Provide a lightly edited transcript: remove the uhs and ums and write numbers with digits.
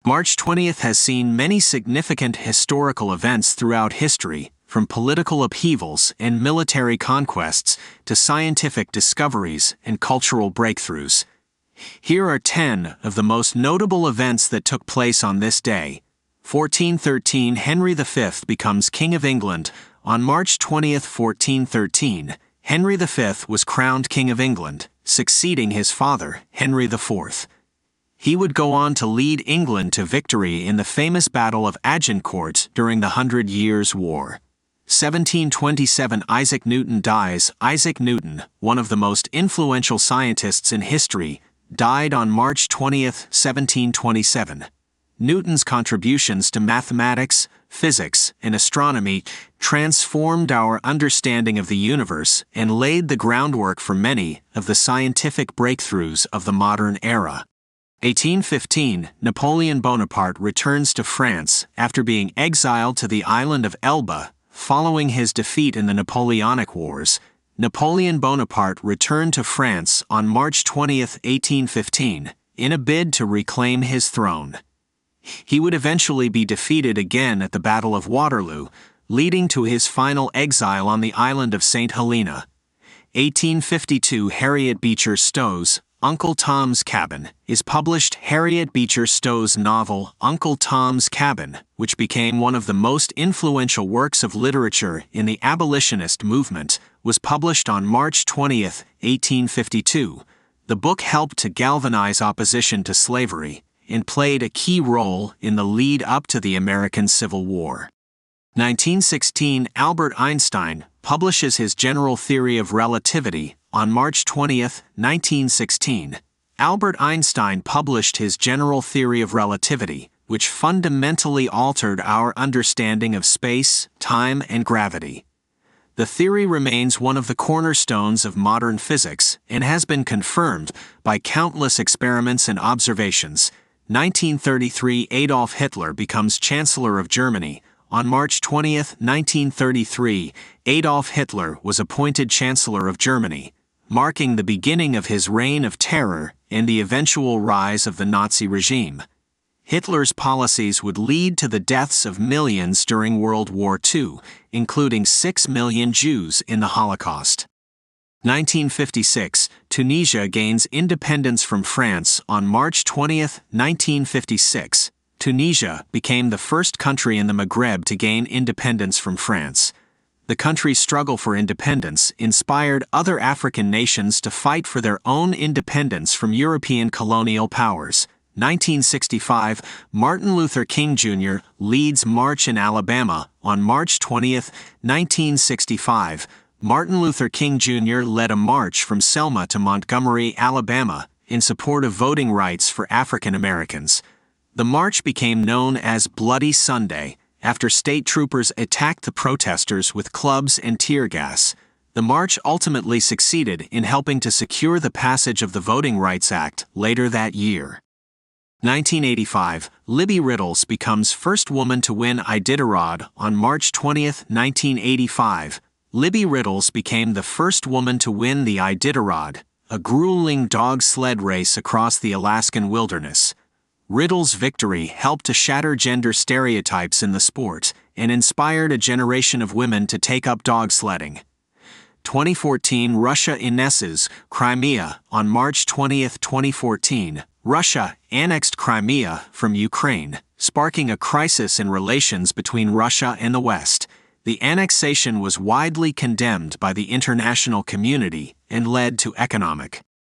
March 20th has seen many significant historical events throughout history, from political upheavals and military conquests to scientific discoveries and cultural breakthroughs. Here are 10 of the most notable events that took place on this day. 1413 Henry V becomes King of England. On March 20th, 1413, Henry V was crowned King of England, succeeding his father, Henry IV. He would go on to lead England to victory in the famous Battle of Agincourt during the 100 Years' War. 1727 Isaac Newton dies. Isaac Newton, one of the most influential scientists in history, died on March 20th, 1727. Newton's contributions to mathematics, physics, and astronomy transformed our understanding of the universe and laid the groundwork for many of the scientific breakthroughs of the modern era. 1815 Napoleon Bonaparte returns to France after being exiled to the island of Elba following his defeat in the Napoleonic Wars. Napoleon Bonaparte returned to France on March 20th, 1815, in a bid to reclaim his throne. He would eventually be defeated again at the Battle of Waterloo, leading to his final exile on the island of St. Helena. 1852 Harriet Beecher Stowe's Uncle Tom's Cabin is published. Harriet Beecher Stowe's novel Uncle Tom's Cabin, which became one of the most influential works of literature in the abolitionist movement, was published on March 20th, 1852. The book helped to galvanize opposition to slavery and played a key role in the lead up to the American Civil War. 1916 Albert Einstein publishes his general theory of relativity. On March 20th, 1916, Albert Einstein published his general theory of relativity, which fundamentally altered our understanding of space, time, and gravity. The theory remains one of the cornerstones of modern physics and has been confirmed by countless experiments and observations. 1933 Adolf Hitler becomes Chancellor of Germany. On March 20th, 1933, Adolf Hitler was appointed Chancellor of Germany, marking the beginning of his reign of terror and the eventual rise of the Nazi regime. Hitler's policies would lead to the deaths of millions during World War II, including 6 million Jews in the Holocaust. 1956, Tunisia gains independence from France. On March 20th, 1956, Tunisia became the first country in the Maghreb to gain independence from France. The country's struggle for independence inspired other African nations to fight for their own independence from European colonial powers. 1965, Martin Luther King Jr. leads March in Alabama. On March 20th, 1965, Martin Luther King Jr. led a march from Selma to Montgomery, Alabama, in support of voting rights for African Americans. The march became known as Bloody Sunday, after state troopers attacked the protesters with clubs and tear gas. The march ultimately succeeded in helping to secure the passage of the Voting Rights Act later that year. 1985, Libby Riddles becomes first woman to win Iditarod. On March 20th, 1985, Libby Riddles became the first woman to win the Iditarod, a grueling dog sled race across the Alaskan wilderness. Riddle's victory helped to shatter gender stereotypes in the sport and inspired a generation of women to take up dog sledding. 2014 Russia annesses Crimea. On March 20th, 2014, Russia annexed Crimea from Ukraine, sparking a crisis in relations between Russia and the West. The annexation was widely condemned by the international community and led to economic